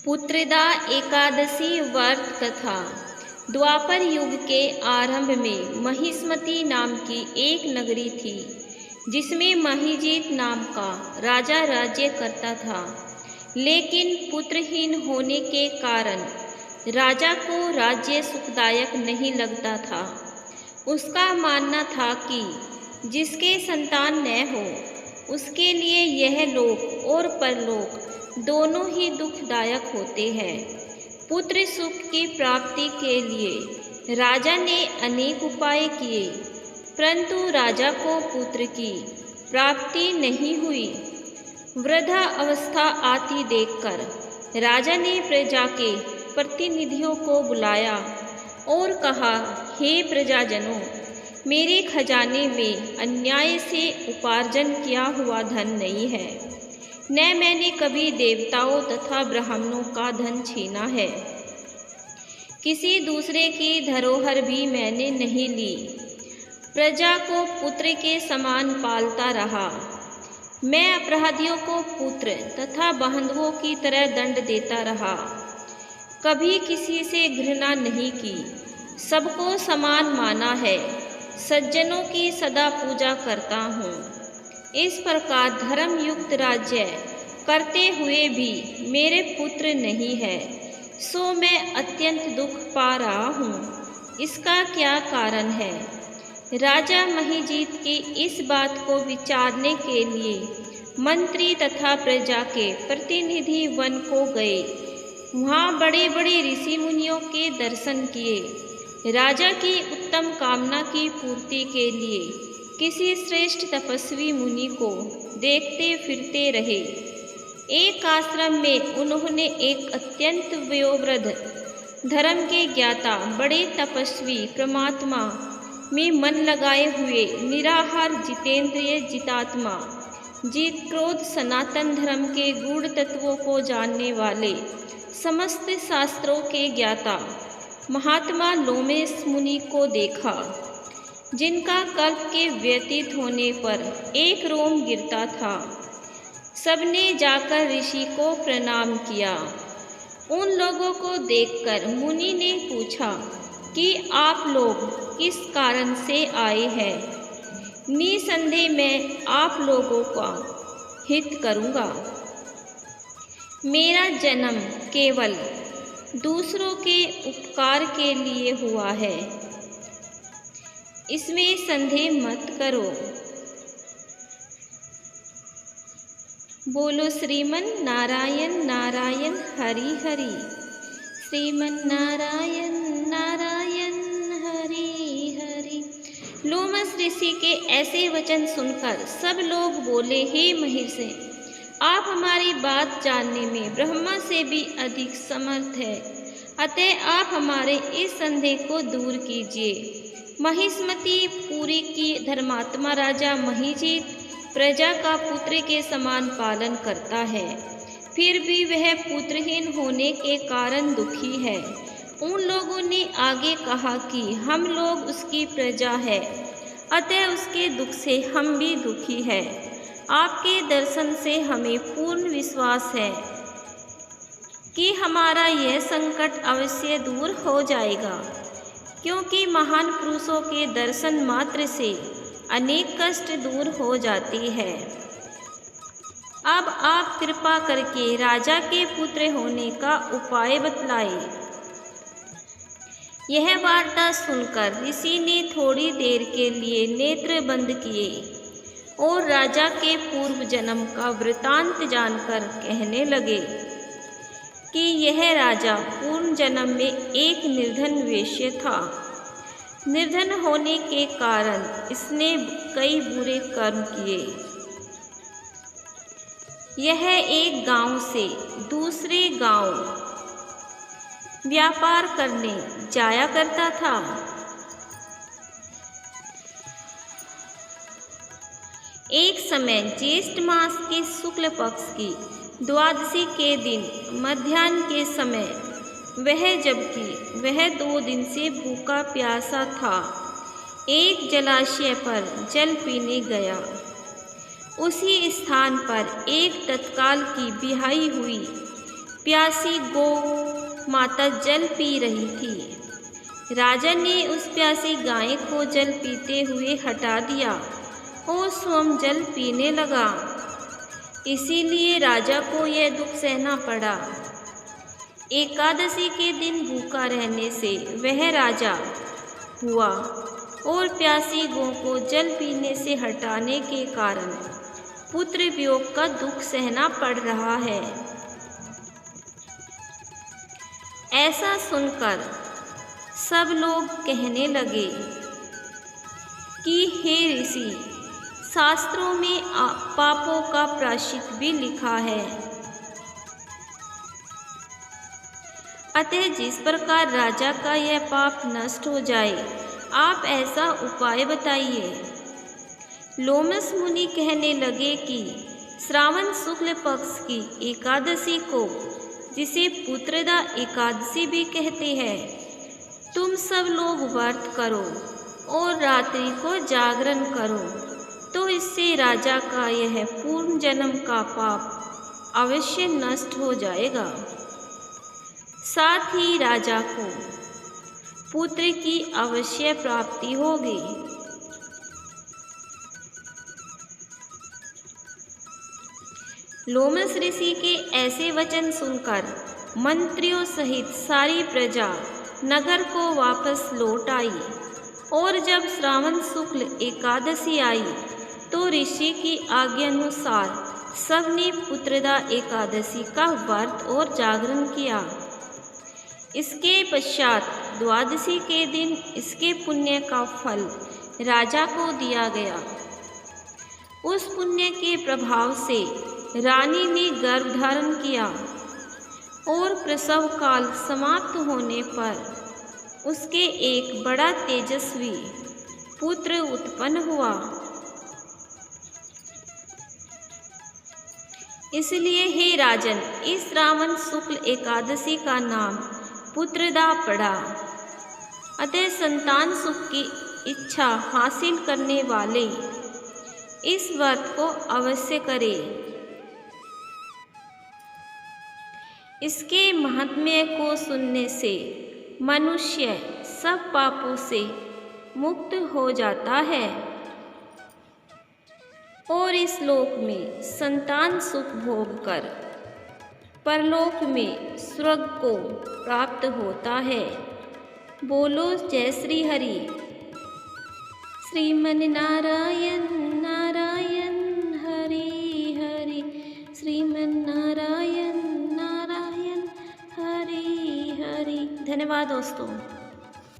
पुत्रदा एकादशी व्रत कथा। द्वापर युग के आरंभ में महिष्मती नाम की एक नगरी थी, जिसमें महिजीत नाम का राजा राज्य करता था। लेकिन पुत्रहीन होने के कारण राजा को राज्य सुखदायक नहीं लगता था। उसका मानना था कि जिसके संतान न हो, उसके लिए यह लोक और परलोक दोनों ही दुखदायक होते हैं। पुत्र सुख की प्राप्ति के लिए राजा ने अनेक उपाय किए, परंतु राजा को पुत्र की प्राप्ति नहीं हुई। वृद्धा अवस्था आती देखकर राजा ने प्रजा के प्रतिनिधियों को बुलाया और कहा, हे प्रजाजनों, मेरे खजाने में अन्याय से उपार्जन किया हुआ धन नहीं है, न मैंने कभी देवताओं तथा ब्राह्मणों का धन छीना है। किसी दूसरे की धरोहर भी मैंने नहीं ली। प्रजा को पुत्र के समान पालता रहा। मैं अपराधियों को पुत्र तथा बंधुओं की तरह दंड देता रहा। कभी किसी से घृणा नहीं की, सबको समान माना है। सज्जनों की सदा पूजा करता हूँ। इस प्रकार धर्म युक्त राज्य करते हुए भी मेरे पुत्र नहीं है, सो मैं अत्यंत दुख पा रहा हूँ। इसका क्या कारण है? राजा महिजीत की इस बात को विचारने के लिए मंत्री तथा प्रजा के प्रतिनिधि वन को गए। वहाँ बड़े बड़े ऋषि मुनियों के दर्शन किए। राजा की उत्तम कामना की पूर्ति के लिए किसी श्रेष्ठ तपस्वी मुनि को देखते फिरते रहे। एक आश्रम में उन्होंने एक अत्यंत वयोवृद्ध, धर्म के ज्ञाता, बड़े तपस्वी, परमात्मा में मन लगाए हुए, निराहार, जितेंद्रिय, जितात्मा, जीत क्रोध, सनातन धर्म के गूढ़ तत्वों को जानने वाले, समस्त शास्त्रों के ज्ञाता महात्मा लोमेश मुनि को देखा, जिनका कल्प के व्यतीत होने पर एक रोम गिरता था। सबने जाकर ऋषि को प्रणाम किया। उन लोगों को देखकर मुनि ने पूछा कि आप लोग किस कारण से आए हैं? निसंदेह मैं आप लोगों का हित करूँगा। मेरा जन्म केवल दूसरों के उपकार के लिए हुआ है, इसमें संदेह मत करो। बोलो श्रीमन नारायण नारायण हरि हरि। श्रीमन नारायण नारायण हरि हरि। लोमश ऋषि के ऐसे वचन सुनकर सब लोग बोले, हे महिषी, आप हमारी बात जानने में ब्रह्मा से भी अधिक समर्थ है, अतः आप हमारे इस संदेह को दूर कीजिए। महिष्मती पुरी की धर्मात्मा राजा महिजीत प्रजा का पुत्र के समान पालन करता है, फिर भी वह पुत्रहीन होने के कारण दुखी है। उन लोगों ने आगे कहा कि हम लोग उसकी प्रजा है, अतः उसके दुख से हम भी दुखी है। आपके दर्शन से हमें पूर्ण विश्वास है कि हमारा यह संकट अवश्य दूर हो जाएगा, क्योंकि महान पुरुषों के दर्शन मात्र से अनेक कष्ट दूर हो जाती है। अब आप कृपा करके राजा के पुत्र होने का उपाय बतलाए। यह वार्ता सुनकर ऋषि ने थोड़ी देर के लिए नेत्र बंद किए और राजा के पूर्व जन्म का वृतांत जानकर कहने लगे कि यह राजा पूर्व जन्म में एक निर्धन वेश्य था। निर्धन होने के कारण इसने कई बुरे कर्म किए। यह एक गांव से दूसरे गांव व्यापार करने जाया करता था। एक समय ज्येष्ठ मास के शुक्ल पक्ष की द्वादशी के दिन मध्याह्न के समय जबकि वह 2 दिन से भूखा प्यासा था, एक जलाशय पर जल पीने गया। उसी स्थान पर एक तत्काल की बिहाई हुई प्यासी गौ माता जल पी रही थी। राजा ने उस प्यासी गाय को जल पीते हुए हटा दिया और स्वयं जल पीने लगा। इसीलिए राजा को यह दुख सहना पड़ा। एकादशी के दिन भूखा रहने से वह राजा हुआ और प्यासी गौ को जल पीने से हटाने के कारण पुत्र वियोग का दुख सहना पड़ रहा है। ऐसा सुनकर सब लोग कहने लगे कि हे ऋषि, शास्त्रों में पापों का प्रायश्चित भी लिखा है, अतः जिस प्रकार राजा का यह पाप नष्ट हो जाए, आप ऐसा उपाय बताइए। लोमस मुनि कहने लगे कि श्रावण शुक्ल पक्ष की एकादशी को, जिसे पुत्रदा एकादशी भी कहते हैं, तुम सब लोग व्रत करो और रात्रि को जागरण करो, तो इससे राजा का यह पूर्व जन्म का पाप अवश्य नष्ट हो जाएगा। साथ ही राजा को पुत्र की अवश्य प्राप्ति होगी। लोमस ऋषि के ऐसे वचन सुनकर मंत्रियों सहित सारी प्रजा नगर को वापस लौट आई और जब श्रावण शुक्ल एकादशी आई तो ऋषि की आज्ञानुसार सबने पुत्रदा एकादशी का व्रत और जागरण किया। इसके पश्चात द्वादशी के दिन इसके पुण्य का फल राजा को दिया गया। उस पुण्य के प्रभाव से रानी ने गर्भ धारण किया और प्रसव काल समाप्त होने पर उसके एक बड़ा तेजस्वी पुत्र उत्पन्न हुआ। इसलिए हे राजन, इस श्रावण शुक्ल एकादशी का नाम पुत्रदा पड़ा। अतः संतान सुख की इच्छा हासिल करने वाले इस व्रत को अवश्य करें। इसके महात्म्य को सुनने से मनुष्य सब पापों से मुक्त हो जाता है और इस लोक में संतान सुख भोग कर परलोक में स्वर्ग को प्राप्त होता है। बोलो जय श्री हरि। श्रीमन नारायण नारायण हरि हरि, श्रीमन नारायण नारायण हरि हरि। धन्यवाद दोस्तों।